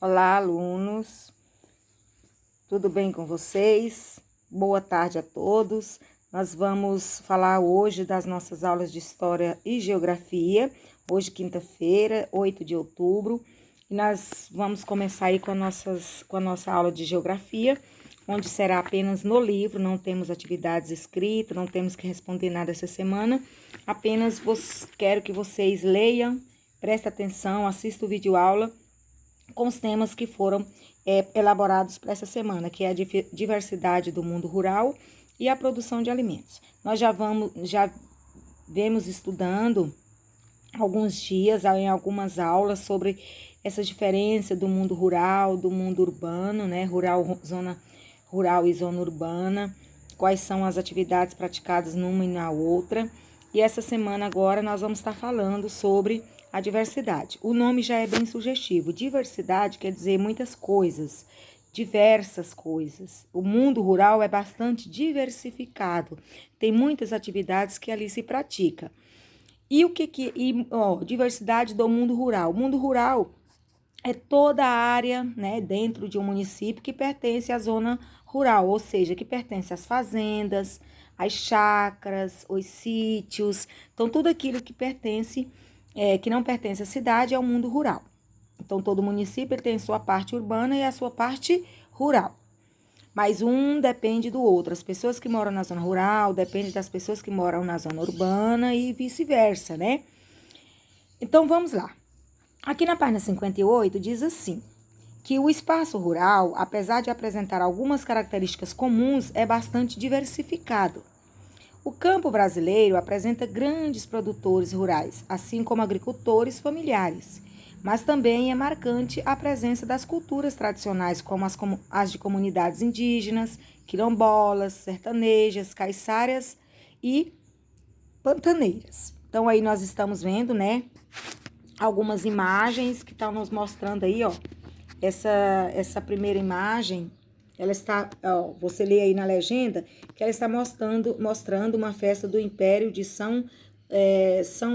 Olá, alunos, tudo bem com vocês? Boa tarde a todos. Nós vamos falar hoje das nossas aulas de História e Geografia, hoje quinta-feira, 8 de outubro, e nós vamos começar aí com a nossa aula de Geografia, onde será apenas no livro, não temos atividades escritas, não temos que responder nada essa semana, apenas quero que vocês leiam, prestem atenção, assistam o vídeo aula, com os temas que foram elaborados para essa semana, que é a diversidade do mundo rural e a produção de alimentos. Nós já vemos estudando alguns dias, em algumas aulas, sobre essa diferença do mundo rural, do mundo urbano, né? Zona rural e zona urbana, quais são as atividades praticadas numa e na outra. E essa semana agora nós vamos estar falando sobre a diversidade. O nome já é bem sugestivo. Diversidade quer dizer muitas coisas, diversas coisas. O mundo rural é bastante diversificado. Tem muitas atividades que ali se pratica. E diversidade do mundo rural. O mundo rural é toda a área, né, dentro de um município que pertence à zona rural, ou seja, que pertence às fazendas, às chácaras, os sítios. Então, tudo aquilo que que não pertence à cidade é o mundo rural. Então, todo município tem a sua parte urbana e a sua parte rural. Mas um depende do outro. As pessoas que moram na zona rural dependem das pessoas que moram na zona urbana e vice-versa, né? Então, vamos lá. Aqui na página 58 diz assim, que o espaço rural, apesar de apresentar algumas características comuns, é bastante diversificado. O campo brasileiro apresenta grandes produtores rurais, assim como agricultores familiares, mas também é marcante a presença das culturas tradicionais, como as de comunidades indígenas, quilombolas, sertanejas, caiçaras e pantaneiras. Então, aí nós estamos vendo, né, algumas imagens que estão nos mostrando aí, ó. Essa primeira imagem, ela está, ó, você lê aí na legenda, que ela está mostrando uma festa do Império de São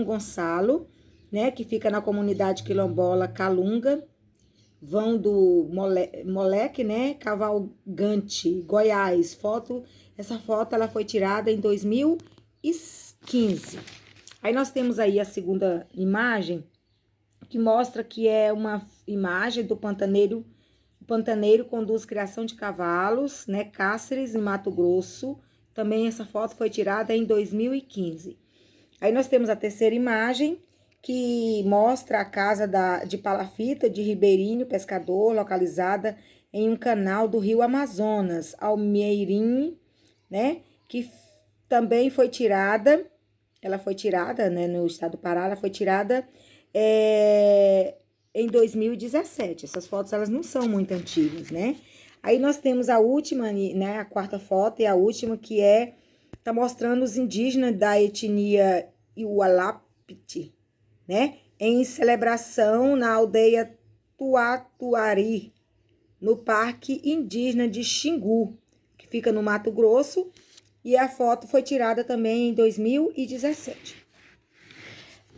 Gonçalo, né, que fica na comunidade quilombola Calunga, vão do Moleque, né, Cavalgante, Goiás. Essa foto ela foi tirada em 2015. Aí nós temos aí a segunda imagem, que mostra que é uma imagem do pantaneiro. O pantaneiro conduz criação de cavalos, né, Cáceres, em Mato Grosso. Também essa foto foi tirada em 2015. Aí nós temos a terceira imagem, que mostra a casa de palafita de Ribeirinho Pescador, localizada em um canal do rio Amazonas, Almeirim, né, que também foi tirada, ela foi tirada, né, no estado do Pará, ela foi tirada em 2017. Essas fotos, elas não são muito antigas, né? Aí nós temos a última, né, a quarta foto e a última, que tá mostrando os indígenas da etnia Iualapiti, né, em celebração na aldeia Tuatuari, no Parque Indígena de Xingu, que fica no Mato Grosso, e a foto foi tirada também em 2017.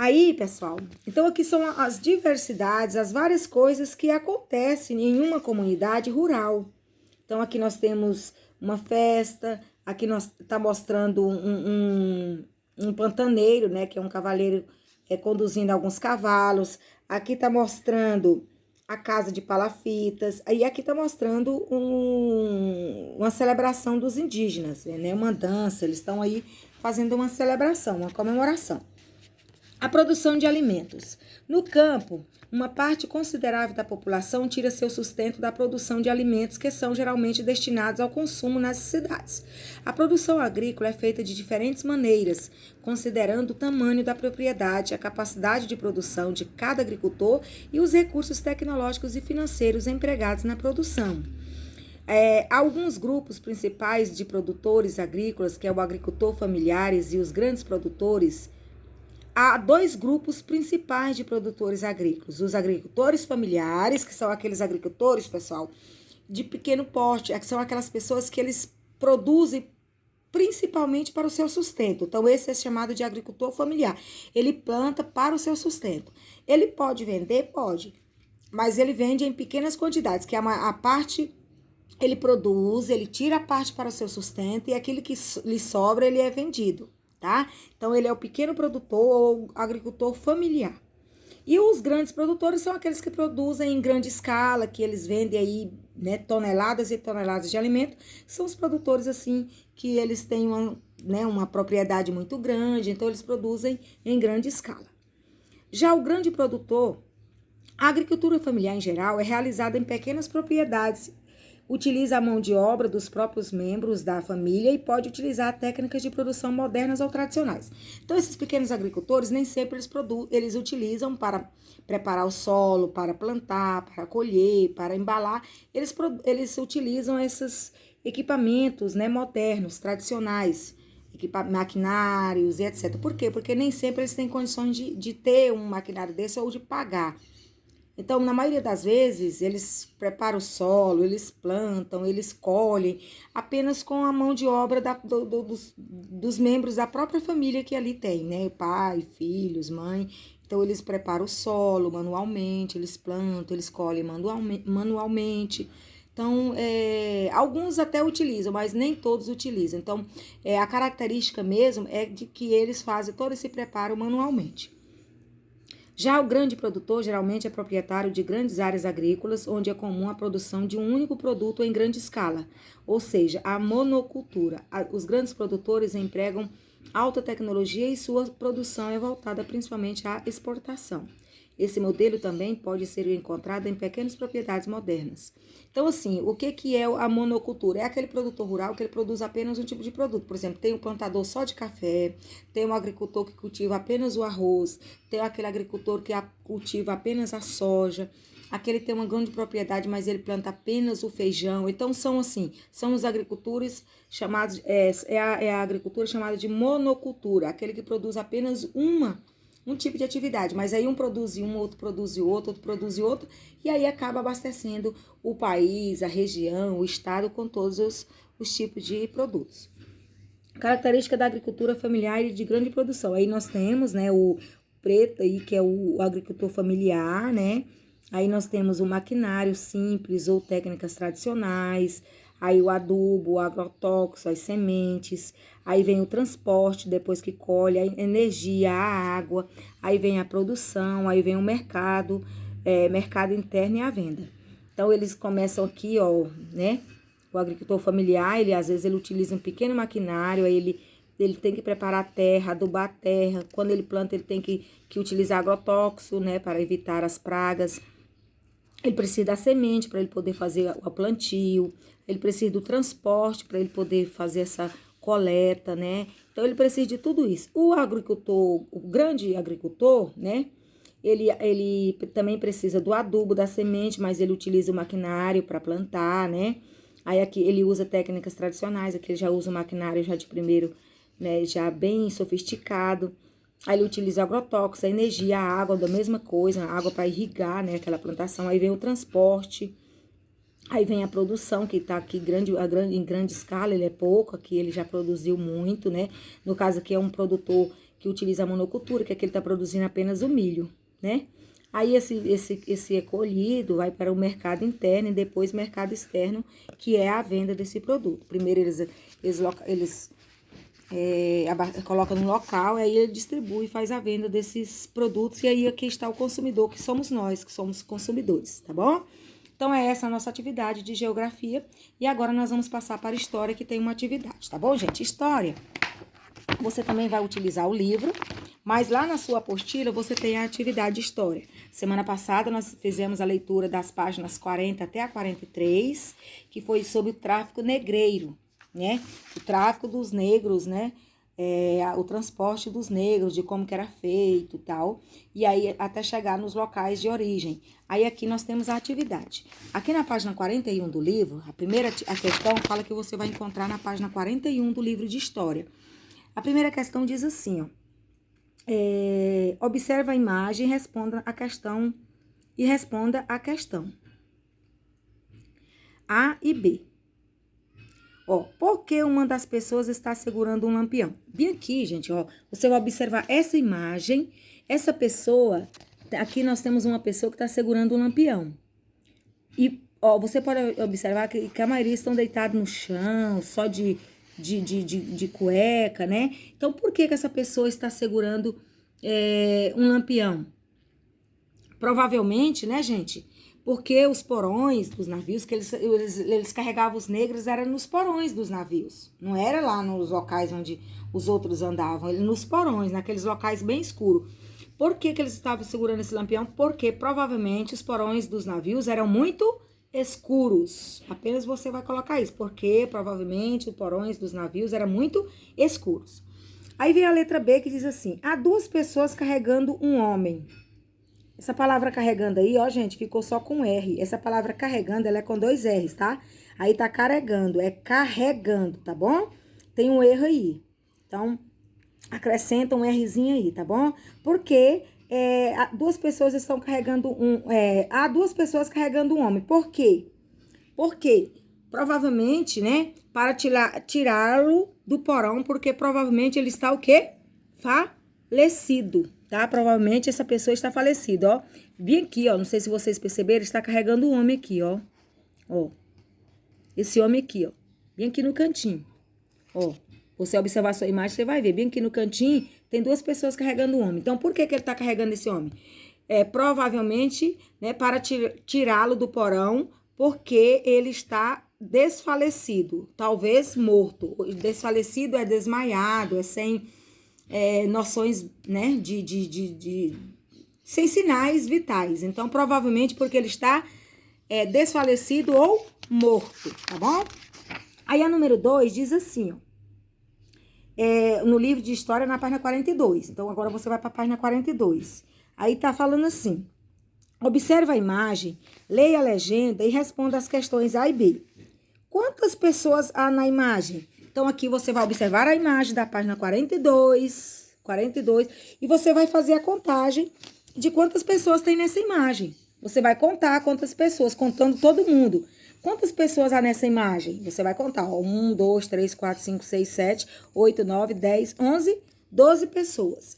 Aí, pessoal, então aqui são as diversidades, as várias coisas que acontecem em uma comunidade rural. Então, aqui nós temos uma festa, aqui nós tá mostrando um pantaneiro, né, que é um cavaleiro conduzindo alguns cavalos. Aqui tá mostrando a casa de palafitas, aí aqui tá mostrando uma celebração dos indígenas, né, uma dança, eles estão aí fazendo uma celebração, uma comemoração. A produção de alimentos. No campo, uma parte considerável da população tira seu sustento da produção de alimentos que são geralmente destinados ao consumo nas cidades. A produção agrícola é feita de diferentes maneiras, considerando o tamanho da propriedade, a capacidade de produção de cada agricultor e os recursos tecnológicos e financeiros empregados na produção. Alguns grupos principais de produtores agrícolas, que é o agricultor familiares e os grandes produtores. Há dois grupos principais de produtores agrícolas. Os agricultores familiares, que são aqueles agricultores, pessoal, de pequeno porte, que são aquelas pessoas que eles produzem principalmente para o seu sustento. Então, esse é chamado de agricultor familiar. Ele planta para o seu sustento. Ele pode vender? Pode. mas ele vende em pequenas quantidades, que a parte ele produz, ele tira a parte para o seu sustento e aquilo que lhe sobra, ele é vendido, tá? Então, ele é o pequeno produtor ou agricultor familiar. E os grandes produtores são aqueles que produzem em grande escala, que eles vendem aí, né, toneladas e toneladas de alimento. São os produtores, assim, que eles têm uma propriedade muito grande, então eles produzem em grande escala. Já o grande produtor, a agricultura familiar em geral é realizada em pequenas propriedades, utiliza a mão de obra dos próprios membros da família e pode utilizar técnicas de produção modernas ou tradicionais. Então, esses pequenos agricultores nem sempre eles utilizam para preparar o solo, para plantar, para colher, para embalar. Eles utilizam esses equipamentos, né, modernos, tradicionais, maquinários e etc. Por quê? Porque nem sempre eles têm condições de ter um maquinário desse ou de pagar. Então, na maioria das vezes, eles preparam o solo, eles plantam, eles colhem, apenas com a mão de obra dos membros da própria família que ali tem, né? Pai, filhos, mãe. Então, eles preparam o solo manualmente, eles plantam, eles colhem manualmente. Então, alguns até utilizam, mas nem todos utilizam. Então, a característica mesmo é de que eles fazem todo esse preparo manualmente. Já o grande produtor geralmente é proprietário de grandes áreas agrícolas, onde é comum a produção de um único produto em grande escala, ou seja, a monocultura. Os grandes produtores empregam alta tecnologia e sua produção é voltada principalmente à exportação. Esse modelo também pode ser encontrado em pequenas propriedades modernas. Então, assim, o que é a monocultura? É aquele produtor rural que ele produz apenas um tipo de produto. Por exemplo, tem um plantador só de café, tem um agricultor que cultiva apenas o arroz, tem aquele agricultor que cultiva apenas a soja, aquele tem uma grande propriedade, mas ele planta apenas o feijão. Então, são os agricultores chamados, a agricultura chamada de monocultura, aquele que produz apenas um tipo de atividade, mas aí um produz um, outro produz outro produz outro, e aí acaba abastecendo o país, a região, o estado com todos os tipos de produtos. Característica da agricultura familiar e de grande produção. Aí nós temos, né, o preto aí, que é o agricultor familiar, né? Aí nós temos o maquinário simples ou técnicas tradicionais, aí o adubo, o agrotóxico, as sementes, aí vem o transporte depois que colhe, a energia, a água, aí vem a produção, aí vem o mercado, mercado interno e a venda. Então, eles começam aqui, ó, né? O agricultor familiar, às vezes ele utiliza um pequeno maquinário, aí ele tem que preparar a terra, adubar a terra. Quando ele planta, ele tem que utilizar agrotóxico, né, para evitar as pragas. Ele precisa da semente para ele poder fazer o plantio, ele precisa do transporte para ele poder fazer essa coleta, né? Então, ele precisa de tudo isso. O agricultor, o grande agricultor, né? Ele também precisa do adubo, da semente, mas ele utiliza o maquinário para plantar, né? Aí aqui ele usa técnicas tradicionais, aqui ele já usa o maquinário já de primeiro, né? Já bem sofisticado. Aí ele utiliza agrotóxicos, a energia, a água, da mesma coisa, a água para irrigar, né, aquela plantação. Aí vem o transporte, aí vem a produção, que está aqui em grande escala, ele é pouco, aqui ele já produziu muito, né? No caso aqui é um produtor que utiliza a monocultura, que aqui ele está produzindo apenas o milho, né? Aí esse é colhido, vai para o mercado interno e depois mercado externo, que é a venda desse produto. Primeiro eles coloca no local, aí ele distribui e faz a venda desses produtos, e aí aqui está o consumidor, que somos nós, que somos consumidores, tá bom? Então, é essa a nossa atividade de geografia, e agora nós vamos passar para a história, que tem uma atividade, tá bom, gente? História, você também vai utilizar o livro, mas lá na sua apostila você tem a atividade de história. Semana passada nós fizemos a leitura das páginas 40 até a 43, que foi sobre o tráfico negreiro, né? O tráfico dos negros, né? O transporte dos negros, de como que era feito e tal, e aí até chegar nos locais de origem. Aí aqui nós temos a atividade. Aqui na página 41 do livro, a questão fala que você vai encontrar na página 41 do livro de história. A primeira questão diz assim, ó, observa a imagem e responda a questão, A e B. Ó, por que uma das pessoas está segurando um lampião? Bem aqui, gente, ó, você vai observar essa imagem, essa pessoa aqui nós temos uma pessoa que está segurando um lampião. E, ó, você pode observar que a maioria estão deitados no chão, só de cueca, né? Então, por que essa pessoa está segurando um lampião? Provavelmente, né, gente? Porque os porões dos navios, que eles carregavam os negros, era nos porões dos navios. Não era lá nos locais onde os outros andavam, nos porões, naqueles locais bem escuros. Por que eles estavam segurando esse lampião? Porque provavelmente os porões dos navios eram muito escuros. Apenas você vai colocar isso. Porque provavelmente os porões dos navios eram muito escuros. Aí vem a letra B que diz assim: há duas pessoas carregando um homem. Essa palavra carregando aí, ó, gente, ficou só com R. Essa palavra carregando, ela é com 2 R's, tá? Aí tá carregando, é carregando, tá bom? Tem um erro aí. Então, acrescenta um Rzinho aí, tá bom? Porque duas pessoas estão carregando há duas pessoas carregando um homem. Por quê? Porque provavelmente, né, para tirá-lo do porão, porque provavelmente ele está o quê? Falecido, tá? Provavelmente essa pessoa está falecida, ó. Bem aqui, ó, não sei se vocês perceberam, está carregando um homem aqui, ó. Ó, esse homem aqui, ó, bem aqui no cantinho, ó. Você observar a sua imagem, você vai ver, bem aqui no cantinho, tem duas pessoas carregando um homem. Então, por que ele está carregando esse homem? Provavelmente, né, para tirá-lo do porão, porque ele está desfalecido, talvez morto. Desfalecido é desmaiado, é sem noções, né, sem sinais vitais. Então, provavelmente porque ele está desfalecido ou morto, tá bom? Aí a número 2 diz assim, ó. No livro de história, na página 42. Então, agora você vai para a página 42. Aí tá falando assim: observa a imagem, leia a legenda e responda as questões A e B. Quantas pessoas há na imagem? Então, aqui você vai observar a imagem da página 42, e você vai fazer a contagem de quantas pessoas tem nessa imagem. Você vai contar quantas pessoas, contando todo mundo. Quantas pessoas há nessa imagem? Você vai contar, ó, 1, 2, 3, 4, 5, 6, 7, 8, 9, 10, 11, 12 pessoas.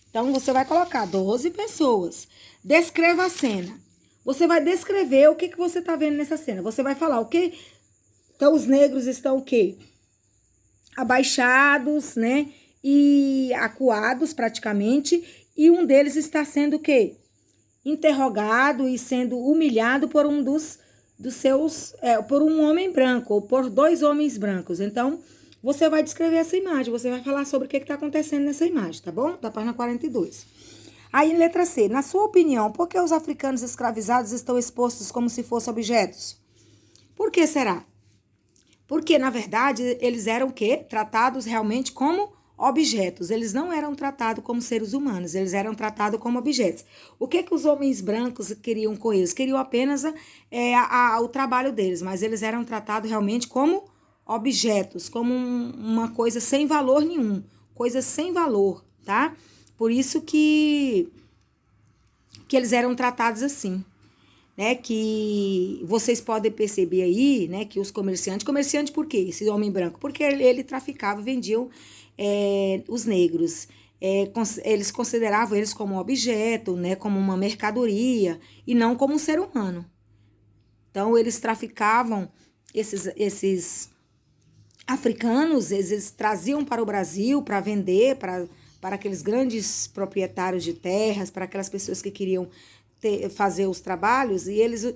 Então, você vai colocar 12 pessoas. Descreva a cena. Você vai descrever o que você está vendo nessa cena. Você vai falar o quê? Então, os negros estão o quê? Abaixados, né? E acuados praticamente. E um deles está sendo o quê? Interrogado e sendo humilhado por um dos seus, por um homem branco, ou por 2 homens brancos. Então, você vai descrever essa imagem, você vai falar sobre o que está acontecendo nessa imagem, tá bom? Da página 42. Aí, letra C, na sua opinião, por que os africanos escravizados estão expostos como se fossem objetos? Por que será? Porque, na verdade, eles eram o quê? Tratados realmente como objetos. Eles não eram tratados como seres humanos, eles eram tratados como objetos. O que os homens brancos queriam com eles? Queriam apenas o trabalho deles, mas eles eram tratados realmente como objetos, como uma coisa sem valor nenhum, coisa sem valor, tá? Por isso que eles eram tratados assim, né? Que vocês podem perceber aí, né? Que os comerciante por quê? Esse homem branco? Porque ele traficava, vendiam os negros. Eles consideravam eles como um objeto, né? Como uma mercadoria e não como um ser humano. Então, eles traficavam esses africanos, eles traziam para o Brasil para vender para aqueles grandes proprietários de terras, para aquelas pessoas que queriam fazer os trabalhos, e eles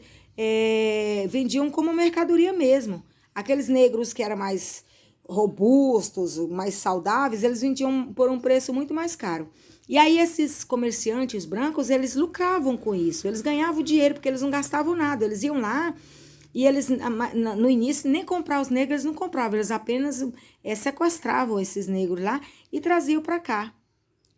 vendiam como mercadoria mesmo. Aqueles negros que eram mais robustos, mais saudáveis, eles vendiam por um preço muito mais caro. E aí esses comerciantes brancos, eles lucravam com isso, eles ganhavam dinheiro porque eles não gastavam nada, eles iam lá e eles, no início, nem comprar os negros, eles não compravam, eles apenas sequestravam esses negros lá e traziam para cá.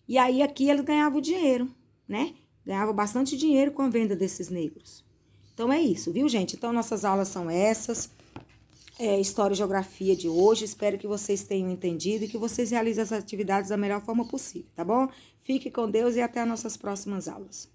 E aí aqui eles ganhavam dinheiro, né? Ganhavam bastante dinheiro com a venda desses negros. Então é isso, viu, gente? Então nossas aulas são essas. História e Geografia de hoje. Espero que vocês tenham entendido e que vocês realizem as atividades da melhor forma possível, tá bom? Fique com Deus e até as nossas próximas aulas.